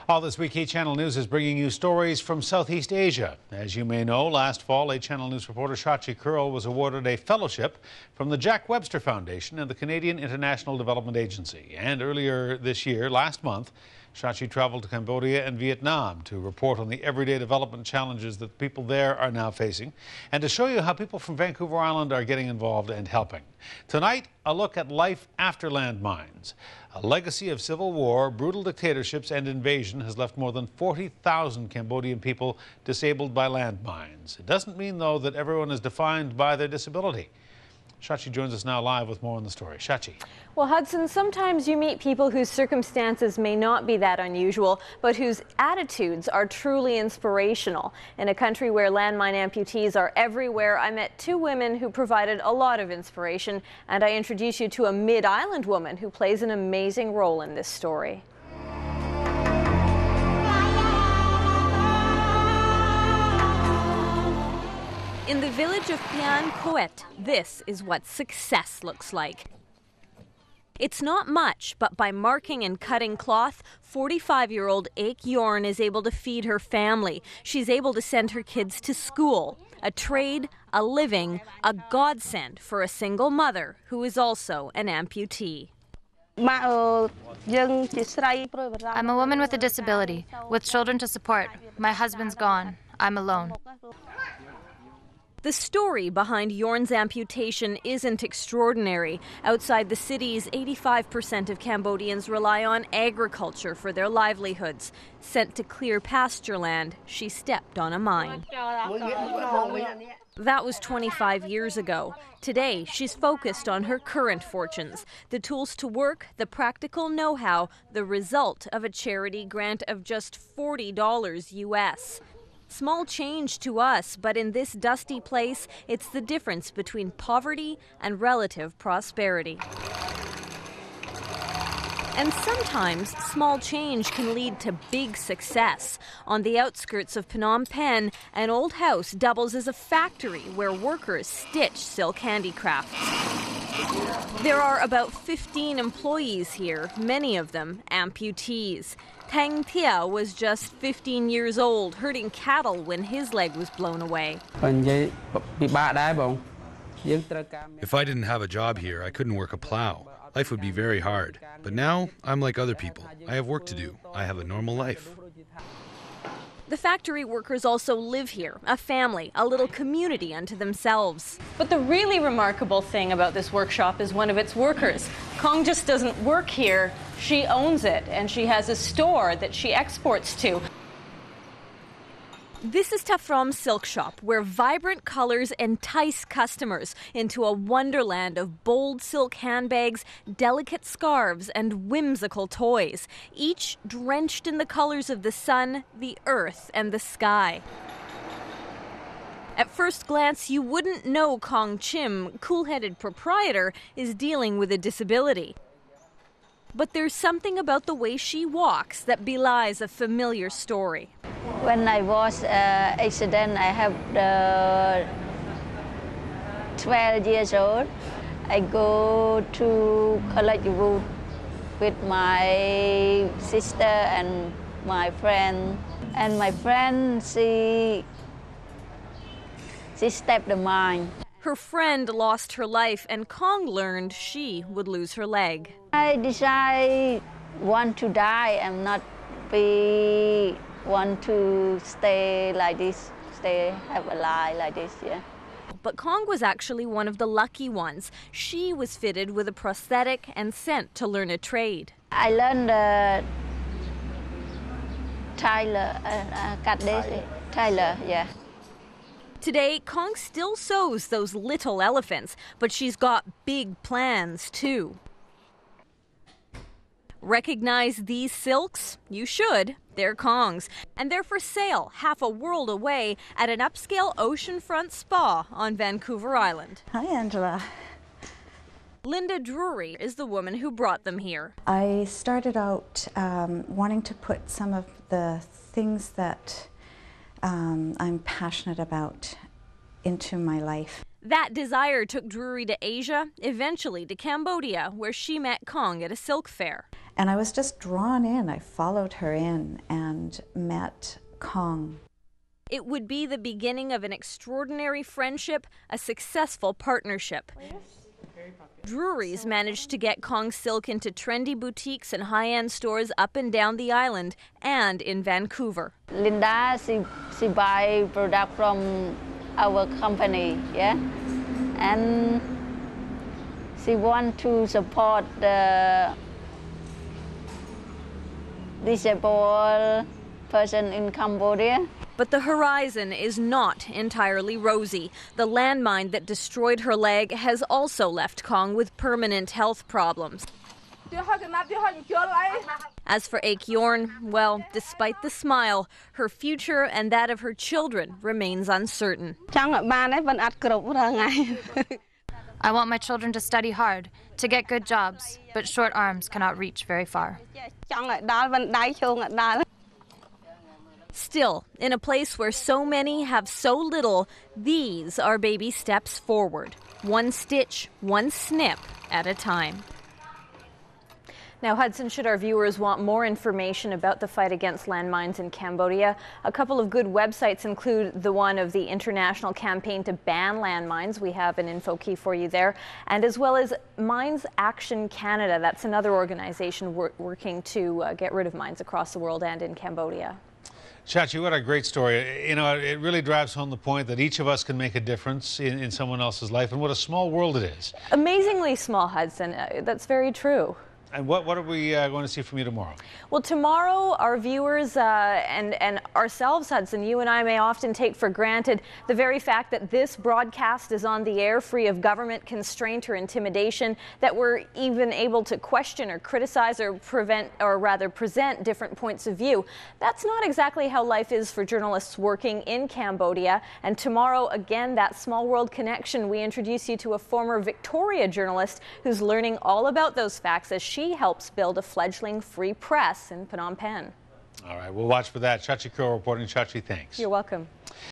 All this week, Channel News is bringing you stories from Southeast Asia. As you may know, last fall, Channel News reporter Shachi Kurl was awarded a fellowship from the Jack Webster Foundation and the Canadian International Development Agency. And earlier this year, last month, Shachi traveled to Cambodia and Vietnam to report on the everyday development challenges that people there are now facing and to show you how people from Vancouver Island are getting involved and helping. Tonight, a look at life after landmines. A legacy of civil war, brutal dictatorships and invasion has left more than 40,000 Cambodian people disabled by landmines. It doesn't mean, though, that everyone is defined by their disability. Shachi joins us now live with more on the story. Shachi. Well, Hudson, sometimes you meet people whose circumstances may not be that unusual, but whose attitudes are truly inspirational. In a country where landmine amputees are everywhere, I met two women who provided a lot of inspiration, and I introduce you to a Mid-Island woman who plays an amazing role in this story. In the village of Pian Coet, this is what success looks like. It's not much, but by marking and cutting cloth, 45-year-old Aek Yorn is able to feed her family. She's able to send her kids to school. A trade, a living, a godsend for a single mother who is also an amputee. I'm a woman with a disability, with children to support. My husband's gone. I'm alone. The story behind Yorn's amputation isn't extraordinary. Outside the cities, 85% of Cambodians rely on agriculture for their livelihoods. Sent to clear pasture land, she stepped on a mine. That was 25 years ago. Today, she's focused on her current fortunes, the tools to work, the practical know-how, the result of a charity grant of just $40 US. Small change to us, but in this dusty place, it's the difference between poverty and relative prosperity. And sometimes small change can lead to big success. On the outskirts of Phnom Penh, an old house doubles as a factory where workers stitch silk handicrafts. There are about 15 employees here, many of them amputees. Tang Thia was just 15 years old, herding cattle when his leg was blown away. If I didn't have a job here, I couldn't work a plow. Life would be very hard. But now, I'm like other people. I have work to do. I have a normal life. The factory workers also live here, a family, a little community unto themselves. But the really remarkable thing about this workshop is one of its workers. Kong just doesn't work here, she owns it, and she has a store that she exports to. This is Tafrom's silk shop, where vibrant colors entice customers into a wonderland of bold silk handbags, delicate scarves, and whimsical toys, each drenched in the colors of the sun, the earth, and the sky. At first glance, you wouldn't know Kong Chim, cool-headed proprietor, is dealing with a disability. But there's something about the way she walks that belies a familiar story. When I was accident, I have 12 years old. I go to collect wood with my sister and my friend. And my friend, she stepped the mine. Her friend lost her life, and Kong learned she would lose her leg. I decided want to die and not want to stay like this, have a life like this, yeah. But Kong was actually one of the lucky ones. She was fitted with a prosthetic and sent to learn a trade. I learned Tyler, yeah. Today, Kong still sews those little elephants, but she's got big plans too. Recognize these silks? You should. They're Kong's, and they're for sale half a world away at an upscale oceanfront spa on Vancouver Island. Hi, Angela. Linda Drury is the woman who brought them here. I started out wanting to put some of the things that I'm passionate about into my life. That desire took Drury to Asia, eventually to Cambodia, where she met Kong at a silk fair. And I was just drawn in. I followed her in and met Kong. It would be the beginning of an extraordinary friendship, a successful partnership. Drury's managed to get Kong silk into trendy boutiques and high-end stores up and down the island and in Vancouver. Linda, she buy product from our company, yeah, and she want to support the disabled person in Cambodia. But the horizon is not entirely rosy. The landmine that destroyed her leg has also left Kong with permanent health problems. As for Aekyorn, well, despite the smile, her future and that of her children remains uncertain. I want my children to study hard, to get good jobs, but short arms cannot reach very far. Still, in a place where so many have so little, these are baby steps forward. One stitch, one snip at a time. Now, Hudson, should our viewers want more information about the fight against landmines in Cambodia, a couple of good websites include the one of the International Campaign to Ban Landmines. We have an info key for you there. And as well as Mines Action Canada. That's another organization working to get rid of mines across the world and in Cambodia. Shachi, what a great story. You know, it really drives home the point that each of us can make a difference in someone else's life, and what a small world it is. Amazingly small, Hudson. That's very true. And what are we going to see from you tomorrow? Well, tomorrow, our viewers and ourselves, Hudson, you and I may often take for granted the very fact that this broadcast is on the air free of government constraint or intimidation, that we're even able to question or criticize or present different points of view. That's not exactly how life is for journalists working in Cambodia. And tomorrow, again, that small world connection, we introduce you to a former Victoria journalist who's learning all about those facts as she helps build a fledgling free press in Phnom Penh. All right, we'll watch for that. Shachi Kurl reporting. Shachi, thanks. You're welcome.